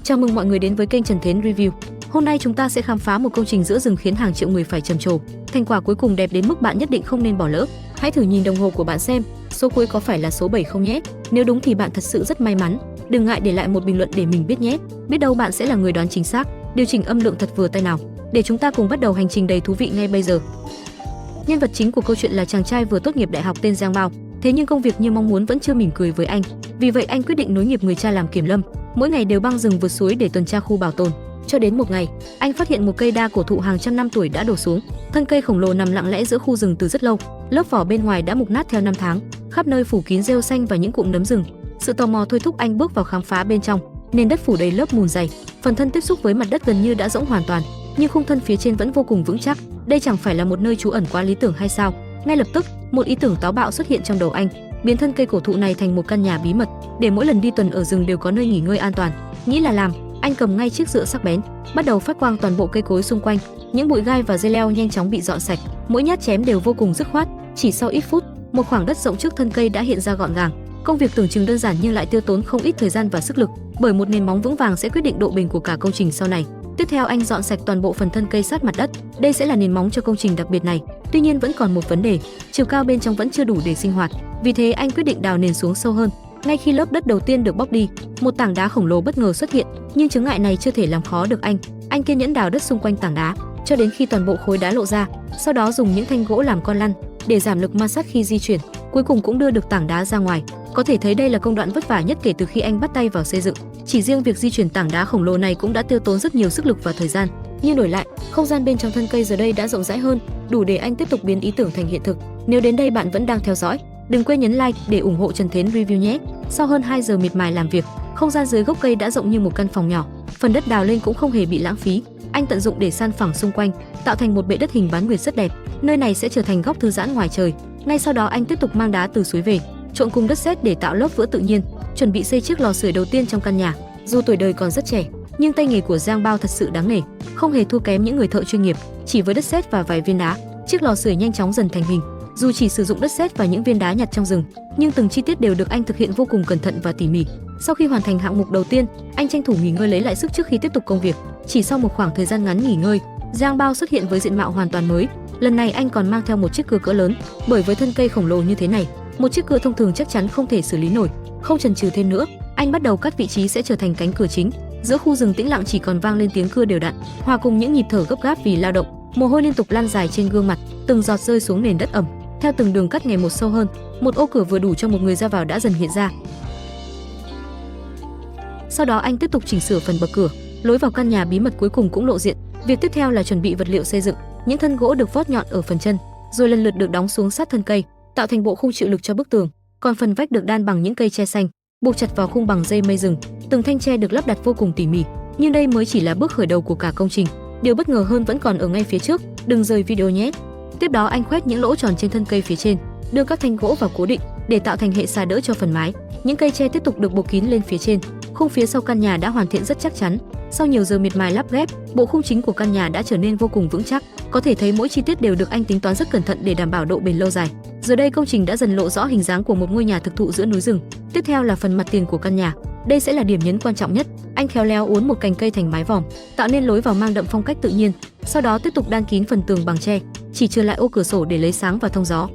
Chào mừng mọi người đến với kênh Trần Thiến Review. Hôm nay chúng ta sẽ khám phá một công trình giữa rừng khiến hàng triệu người phải trầm trồ. Thành quả cuối cùng đẹp đến mức bạn nhất định không nên bỏ lỡ. Hãy thử nhìn đồng hồ của bạn xem, số cuối có phải là số 7 không nhé? Nếu đúng thì bạn thật sự rất may mắn. Đừng ngại để lại một bình luận để mình biết nhé. Biết đâu bạn sẽ là người đoán chính xác. Điều chỉnh âm lượng thật vừa tay nào. Để chúng ta cùng bắt đầu hành trình đầy thú vị ngay bây giờ. Nhân vật chính của câu chuyện là chàng trai vừa tốt nghiệp đại học tên Giang Bao. Thế nhưng công việc như mong muốn vẫn chưa mỉm cười với anh. Vì vậy anh quyết định nối nghiệp người cha làm kiểm lâm, mỗi ngày đều băng rừng vượt suối để tuần tra khu bảo tồn. Cho đến một ngày, anh phát hiện một cây đa cổ thụ hàng trăm năm tuổi đã đổ xuống. Thân cây khổng lồ nằm lặng lẽ giữa khu rừng từ rất lâu, lớp vỏ bên ngoài đã mục nát theo năm tháng, khắp nơi phủ kín rêu xanh và những cụm nấm rừng. Sự tò mò thôi thúc anh bước vào khám phá bên trong. Nền đất phủ đầy lớp mùn dày, phần thân tiếp xúc với mặt đất gần như đã rỗng hoàn toàn, nhưng khung thân phía trên vẫn vô cùng vững chắc. Đây chẳng phải là một nơi trú ẩn quá lý tưởng hay sao? Ngay lập tức, một ý tưởng táo bạo xuất hiện trong đầu anh, biến thân cây cổ thụ này thành một căn nhà bí mật, để mỗi lần đi tuần ở rừng đều có nơi nghỉ ngơi an toàn. Nghĩ là làm, anh cầm ngay chiếc dựa sắc bén, bắt đầu phát quang toàn bộ cây cối xung quanh. Những bụi gai và dây leo nhanh chóng bị dọn sạch, mỗi nhát chém đều vô cùng dứt khoát. Chỉ sau ít phút, một khoảng đất rộng trước thân cây đã hiện ra gọn gàng. Công việc tưởng chừng đơn giản nhưng lại tiêu tốn không ít thời gian và sức lực, bởi một nền móng vững vàng sẽ quyết định độ bền của cả công trình sau này. Tiếp theo anh dọn sạch toàn bộ phần thân cây sát mặt đất. Đây sẽ là nền móng cho công trình đặc biệt này. Tuy nhiên vẫn còn một vấn đề, chiều cao bên trong vẫn chưa đủ để sinh hoạt. Vì thế anh quyết định đào nền xuống sâu hơn. Ngay khi lớp đất đầu tiên được bóc đi, một tảng đá khổng lồ bất ngờ xuất hiện, nhưng chướng ngại này chưa thể làm khó được anh. Anh kiên nhẫn đào đất xung quanh tảng đá cho đến khi toàn bộ khối đá lộ ra, sau đó dùng những thanh gỗ làm con lăn để giảm lực ma sát khi di chuyển. Cuối cùng cũng đưa được tảng đá ra ngoài. Có thể thấy đây là công đoạn vất vả nhất kể từ khi anh bắt tay vào xây dựng. Chỉ riêng việc di chuyển tảng đá khổng lồ này cũng đã tiêu tốn rất nhiều sức lực và thời gian. Nhưng đổi lại, không gian bên trong thân cây giờ đây đã rộng rãi hơn, đủ để anh tiếp tục biến ý tưởng thành hiện thực. Nếu đến đây bạn vẫn đang theo dõi, đừng quên nhấn like để ủng hộ Trần Thiến Review nhé. Sau hơn 2 giờ miệt mài làm việc, không gian dưới gốc cây đã rộng như một căn phòng nhỏ. Phần đất đào lên cũng không hề bị lãng phí. Anh tận dụng để san phẳng xung quanh, tạo thành một bệ đất hình bán nguyệt rất đẹp. Nơi này sẽ trở thành góc thư giãn ngoài trời. Ngay sau đó anh tiếp tục mang đá từ suối về, trộn cùng đất sét để tạo lớp vữa tự nhiên, chuẩn bị xây chiếc lò sưởi đầu tiên trong căn nhà. Dù tuổi đời còn rất trẻ, nhưng tay nghề của Giang Bao thật sự đáng nể, không hề thua kém những người thợ chuyên nghiệp. Chỉ với đất sét và vài viên đá, chiếc lò sưởi nhanh chóng dần thành hình. Dù chỉ sử dụng đất sét và những viên đá nhặt trong rừng, nhưng từng chi tiết đều được anh thực hiện vô cùng cẩn thận và tỉ mỉ. Sau khi hoàn thành hạng mục đầu tiên, anh tranh thủ nghỉ ngơi lấy lại sức trước khi tiếp tục công việc. Chỉ sau một khoảng thời gian ngắn nghỉ ngơi, Giang Bao xuất hiện với diện mạo hoàn toàn mới. Lần này anh còn mang theo một chiếc cưa cỡ lớn, bởi với thân cây khổng lồ như thế này, một chiếc cưa thông thường chắc chắn không thể xử lý nổi. Không chần chừ thêm nữa, anh bắt đầu cắt vị trí sẽ trở thành cánh cửa chính. Giữa khu rừng tĩnh lặng chỉ còn vang lên tiếng cưa đều đặn, hòa cùng những nhịp thở gấp gáp vì lao động. Mồ hôi liên tục lan dài trên gương mặt, từng giọt rơi xuống nền đất ẩm. Theo từng đường cắt ngày một sâu hơn, một ô cửa vừa đủ cho một người ra vào đã dần hiện ra. Sau đó anh tiếp tục chỉnh sửa phần bậc cửa, lối vào căn nhà bí mật cuối cùng cũng lộ diện. Việc tiếp theo là chuẩn bị vật liệu xây dựng. Những thân gỗ được vót nhọn ở phần chân, rồi lần lượt được đóng xuống sát thân cây, tạo thành bộ khung chịu lực cho bức tường. Còn phần vách được đan bằng những cây tre xanh, buộc chặt vào khung bằng dây mây rừng. Từng thanh tre được lắp đặt vô cùng tỉ mỉ. Nhưng đây mới chỉ là bước khởi đầu của cả công trình. Điều bất ngờ hơn vẫn còn ở ngay phía trước. Đừng rời video nhé. Tiếp đó anh khoét những lỗ tròn trên thân cây phía trên, đưa các thanh gỗ vào cố định để tạo thành hệ xà đỡ cho phần mái. Những cây tre tiếp tục được buộc kín lên phía trên. Khung phía sau căn nhà đã hoàn thiện rất chắc chắn. Sau nhiều giờ miệt mài lắp ghép, bộ khung chính của căn nhà đã trở nên vô cùng vững chắc. Có thể thấy mỗi chi tiết đều được anh tính toán rất cẩn thận để đảm bảo độ bền lâu dài. Giờ đây công trình đã dần lộ rõ hình dáng của một ngôi nhà thực thụ giữa núi rừng. Tiếp theo là phần mặt tiền của căn nhà. Đây sẽ là điểm nhấn quan trọng nhất. Anh khéo léo uốn một cành cây thành mái vòm, tạo nên lối vào mang đậm phong cách tự nhiên. Sau đó tiếp tục đan kín phần tường bằng tre, chỉ trừ lại ô cửa sổ để lấy sáng và thông gió.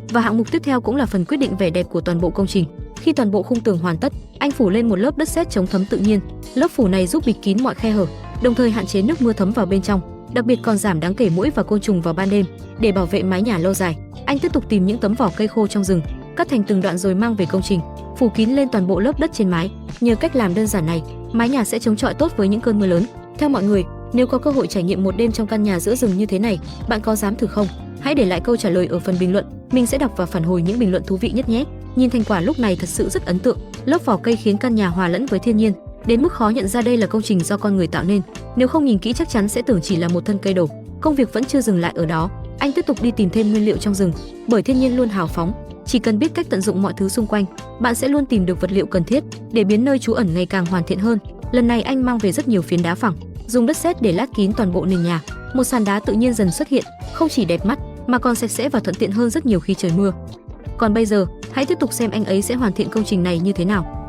Và hạng mục tiếp theo cũng là phần quyết định vẻ đẹp của toàn bộ công trình. Khi toàn bộ khung tường hoàn tất, anh phủ lên một lớp đất sét chống thấm tự nhiên. Lớp phủ này giúp bịt kín mọi khe hở, đồng thời hạn chế nước mưa thấm vào bên trong. Đặc biệt còn giảm đáng kể muỗi và côn trùng vào ban đêm. Để bảo vệ mái nhà lâu dài, anh tiếp tục tìm những tấm vỏ cây khô trong rừng, cắt thành từng đoạn rồi mang về công trình, phủ kín lên toàn bộ lớp đất trên mái. Nhờ cách làm đơn giản này, mái nhà sẽ chống chọi tốt với những cơn mưa lớn. Theo mọi người, nếu có cơ hội trải nghiệm một đêm trong căn nhà giữa rừng như thế này, bạn có dám thử không? Hãy để lại câu trả lời ở phần bình luận, mình sẽ đọc và phản hồi những bình luận thú vị nhất nhé. Nhìn thành quả lúc này thật sự rất ấn tượng. Lớp vỏ cây khiến căn nhà hòa lẫn với thiên nhiên, đến mức khó nhận ra đây là công trình do con người tạo nên. Nếu không nhìn kỹ chắc chắn sẽ tưởng chỉ là một thân cây đổ. Công việc vẫn chưa dừng lại ở đó, anh tiếp tục đi tìm thêm nguyên liệu trong rừng, bởi thiên nhiên luôn hào phóng. Chỉ cần biết cách tận dụng mọi thứ xung quanh, bạn sẽ luôn tìm được vật liệu cần thiết để biến nơi trú ẩn ngày càng hoàn thiện hơn. Lần này anh mang về rất nhiều phiến đá phẳng, dùng đất sét để lát kín toàn bộ nền nhà. Một sàn đá tự nhiên dần xuất hiện, không chỉ đẹp mắt mà còn sạch sẽ và thuận tiện hơn rất nhiều khi trời mưa. Còn bây giờ, hãy tiếp tục xem anh ấy sẽ hoàn thiện công trình này như thế nào.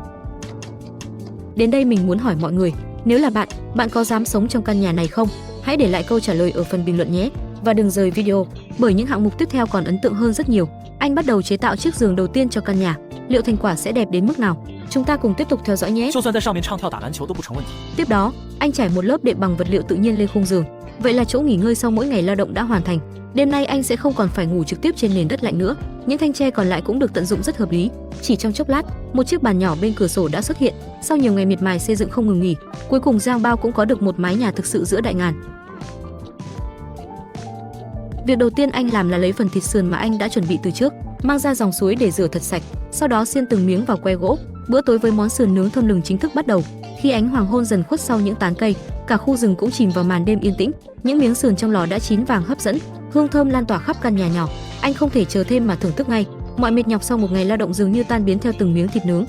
Đến đây mình muốn hỏi mọi người, Nếu là bạn có dám sống trong căn nhà này không? Hãy để lại câu trả lời ở phần bình luận nhé. Và đừng rời video, bởi những hạng mục tiếp theo còn ấn tượng hơn rất nhiều. Anh bắt đầu chế tạo chiếc giường đầu tiên cho căn nhà. Liệu thành quả sẽ đẹp đến mức nào? Chúng ta cùng tiếp tục theo dõi nhé. Tiếp đó, anh trải một lớp đệm bằng vật liệu tự nhiên lên khung giường. Vậy là chỗ nghỉ ngơi sau mỗi ngày lao động đã hoàn thành. Đêm nay anh sẽ không còn phải ngủ trực tiếp trên nền đất lạnh nữa. Những thanh tre còn lại cũng được tận dụng rất hợp lý. Chỉ trong chốc lát, một chiếc bàn nhỏ bên cửa sổ đã xuất hiện. Sau nhiều ngày miệt mài xây dựng không ngừng nghỉ, cuối cùng Giang Bao cũng có được một mái nhà thực sự giữa đại ngàn. Việc đầu tiên anh làm là lấy phần thịt sườn mà anh đã chuẩn bị từ trước, mang ra dòng suối để rửa thật sạch, sau đó xiên từng miếng vào que gỗ. Bữa tối với món sườn nướng thơm lừng chính thức bắt đầu. Khi ánh hoàng hôn dần khuất sau những tán cây, cả khu rừng cũng chìm vào màn đêm yên tĩnh. Những miếng sườn trong lò đã chín vàng hấp dẫn, hương thơm lan tỏa khắp căn nhà nhỏ. Anh không thể chờ thêm mà thưởng thức ngay. Mọi mệt nhọc sau một ngày lao động dường như tan biến theo từng miếng thịt nướng.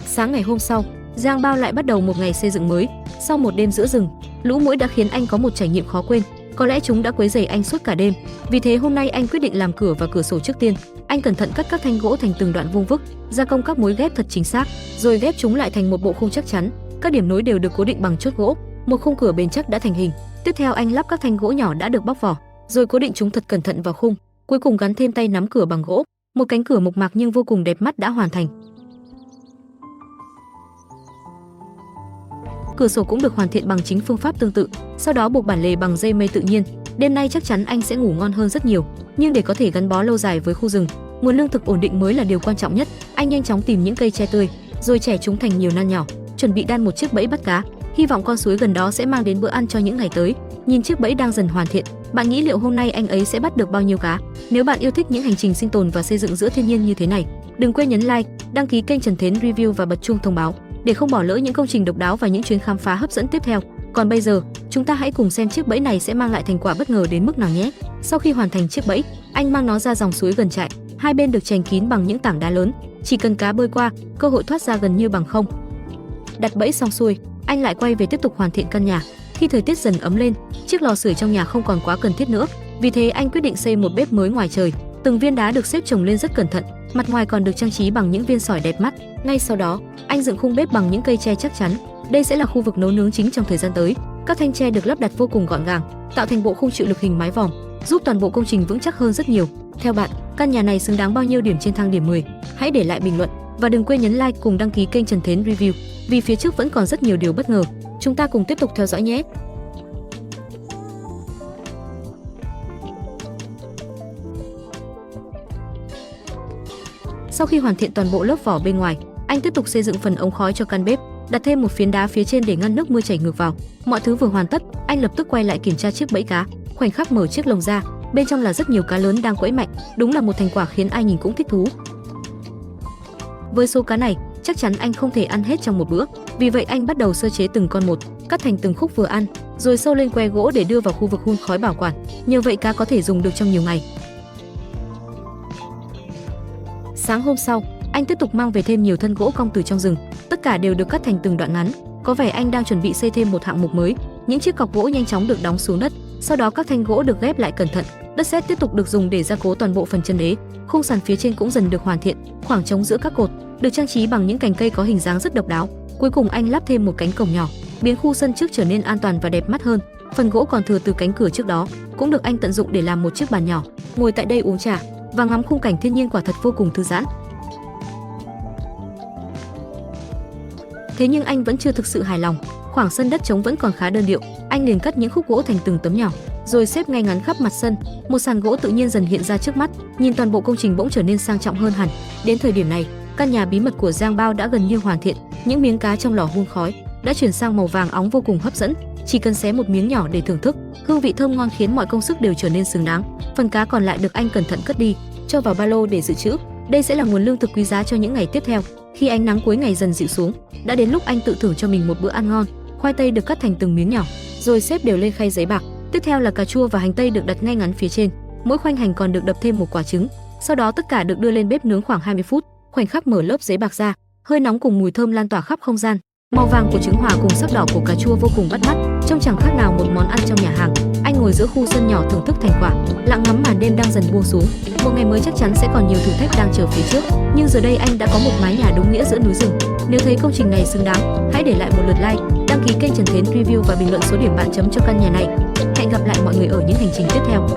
Sáng ngày hôm sau, Giang Bao lại bắt đầu một ngày xây dựng mới. Sau một đêm giữa rừng, lũ muỗi đã khiến anh có một trải nghiệm khó quên. Có lẽ chúng đã quấy rầy anh suốt cả đêm. Vì thế hôm nay anh quyết định làm cửa và cửa sổ trước tiên. Anh cẩn thận cắt các thanh gỗ thành từng đoạn vuông vức, gia công các mối ghép thật chính xác, rồi ghép chúng lại thành một bộ khung chắc chắn. Các điểm nối đều được cố định bằng chốt gỗ. Một khung cửa bền chắc đã thành hình. Tiếp theo anh lắp các thanh gỗ nhỏ đã được bóc vỏ, rồi cố định chúng thật cẩn thận vào khung. Cuối cùng gắn thêm tay nắm cửa bằng gỗ. Một cánh cửa mộc mạc nhưng vô cùng đẹp mắt đã hoàn thành. Cửa sổ cũng được hoàn thiện bằng chính phương pháp tương tự, sau đó buộc bản lề bằng dây mây tự nhiên. Đêm nay chắc chắn anh sẽ ngủ ngon hơn rất nhiều. Nhưng để có thể gắn bó lâu dài với khu rừng, nguồn lương thực ổn định mới là điều quan trọng nhất. Anh nhanh chóng tìm những cây tre tươi, rồi chẻ chúng thành nhiều nan nhỏ, chuẩn bị đan một chiếc bẫy bắt cá. Hy vọng con suối gần đó sẽ mang đến bữa ăn cho những ngày tới. Nhìn chiếc bẫy đang dần hoàn thiện, bạn nghĩ liệu hôm nay anh ấy sẽ bắt được bao nhiêu cá? Nếu bạn yêu thích những hành trình sinh tồn và xây dựng giữa thiên nhiên như thế này, đừng quên nhấn like, đăng ký kênh Trần Thiến Review và bật chuông thông báo để không bỏ lỡ những công trình độc đáo và những chuyến khám phá hấp dẫn tiếp theo. Còn bây giờ, chúng ta hãy cùng xem chiếc bẫy này sẽ mang lại thành quả bất ngờ đến mức nào nhé. Sau khi hoàn thành chiếc bẫy, anh mang nó ra dòng suối gần trại. Hai bên được chèn kín bằng những tảng đá lớn, chỉ cần cá bơi qua, cơ hội thoát ra gần như bằng không. Đặt bẫy xong xuôi, anh lại quay về tiếp tục hoàn thiện căn nhà. Khi thời tiết dần ấm lên, chiếc lò sưởi trong nhà không còn quá cần thiết nữa. Vì thế anh quyết định xây một bếp mới ngoài trời. Từng viên đá được xếp chồng lên rất cẩn thận, mặt ngoài còn được trang trí bằng những viên sỏi đẹp mắt. Ngay sau đó, anh dựng khung bếp bằng những cây tre chắc chắn. Đây sẽ là khu vực nấu nướng chính trong thời gian tới. Các thanh tre được lắp đặt vô cùng gọn gàng, tạo thành bộ khung chịu lực hình mái vòm, giúp toàn bộ công trình vững chắc hơn rất nhiều. Theo bạn, căn nhà này xứng đáng bao nhiêu điểm trên thang điểm 10? Hãy để lại bình luận và đừng quên nhấn like cùng đăng ký kênh Trần Thiến Review, vì phía trước vẫn còn rất nhiều điều bất ngờ. Chúng ta cùng tiếp tục theo dõi nhé. Sau khi hoàn thiện toàn bộ lớp vỏ bên ngoài, anh tiếp tục xây dựng phần ống khói cho căn bếp, đặt thêm một phiến đá phía trên để ngăn nước mưa chảy ngược vào. Mọi thứ vừa hoàn tất, anh lập tức quay lại kiểm tra chiếc bẫy cá. Khoảnh khắc mở chiếc lồng ra, bên trong là rất nhiều cá lớn đang quẫy mạnh. Đúng là một thành quả khiến ai nhìn cũng thích thú. Với số cá này, chắc chắn anh không thể ăn hết trong một bữa. Vì vậy anh bắt đầu sơ chế từng con một, cắt thành từng khúc vừa ăn, rồi sâu lên que gỗ để đưa vào khu vực hun khói bảo quản. Nhờ vậy cá có thể dùng được trong nhiều ngày. Sáng hôm sau, anh tiếp tục mang về thêm nhiều thân gỗ cong từ trong rừng. Tất cả đều được cắt thành từng đoạn ngắn. Có vẻ anh đang chuẩn bị xây thêm một hạng mục mới. Những chiếc cọc gỗ nhanh chóng được đóng xuống đất. Sau đó các thanh gỗ được ghép lại cẩn thận. Đất sét tiếp tục được dùng để gia cố toàn bộ phần chân đế. Khung sàn phía trên cũng dần được hoàn thiện. Khoảng trống giữa các cột được trang trí bằng những cành cây có hình dáng rất độc đáo. Cuối cùng anh lắp thêm một cánh cổng nhỏ, biến khu sân trước trở nên an toàn và đẹp mắt hơn. Phần gỗ còn thừa từ cánh cửa trước đó cũng được anh tận dụng để làm một chiếc bàn nhỏ. Ngồi tại đây uống trà và ngắm khung cảnh thiên nhiên quả thật vô cùng thư giãn. Thế nhưng anh vẫn chưa thực sự hài lòng. Khoảng sân đất trống vẫn còn khá đơn điệu. Anh liền cắt những khúc gỗ thành từng tấm nhỏ, rồi xếp ngay ngắn khắp mặt sân. Một sàn gỗ tự nhiên dần hiện ra trước mắt. Nhìn toàn bộ công trình bỗng trở nên sang trọng hơn hẳn. Đến thời điểm này, căn nhà bí mật của Giang Bao đã gần như hoàn thiện. Những miếng cá trong lò hun khói đã chuyển sang màu vàng óng vô cùng hấp dẫn. Chỉ cần xé một miếng nhỏ để thưởng thức, hương vị thơm ngon khiến mọi công sức đều trở nên xứng đáng. Phần cá còn lại được anh cẩn thận cất đi, cho vào ba lô để dự trữ. Đây sẽ là nguồn lương thực quý giá cho những ngày tiếp theo. Khi ánh nắng cuối ngày dần dịu xuống, đã đến lúc anh tự thưởng cho mình một bữa ăn ngon. Khoai tây được cắt thành từng miếng nhỏ, rồi xếp đều lên khay giấy bạc. Tiếp theo là cà chua và hành tây được đặt ngay ngắn phía trên. Mỗi khoanh hành còn được đập thêm một quả trứng. Sau đó tất cả được đưa lên bếp nướng khoảng 20 phút. Khoảnh khắc mở lớp giấy bạc ra, hơi nóng cùng mùi thơm lan tỏa khắp không gian. Màu vàng của trứng hòa cùng sắc đỏ của cà chua vô cùng bắt mắt, trông chẳng khác nào một món ăn trong nhà hàng. Anh ngồi giữa khu sân nhỏ thưởng thức thành quả, lặng ngắm màn đêm đang dần buông xuống. Một ngày mới chắc chắn sẽ còn nhiều thử thách đang chờ phía trước, nhưng giờ đây anh đã có một mái nhà đúng nghĩa giữa núi rừng. Nếu thấy công trình này xứng đáng, hãy để lại một lượt like, đăng ký kênh Trần Thiến Review và bình luận số điểm bạn chấm cho căn nhà này. Hẹn gặp lại mọi người ở những hành trình tiếp theo.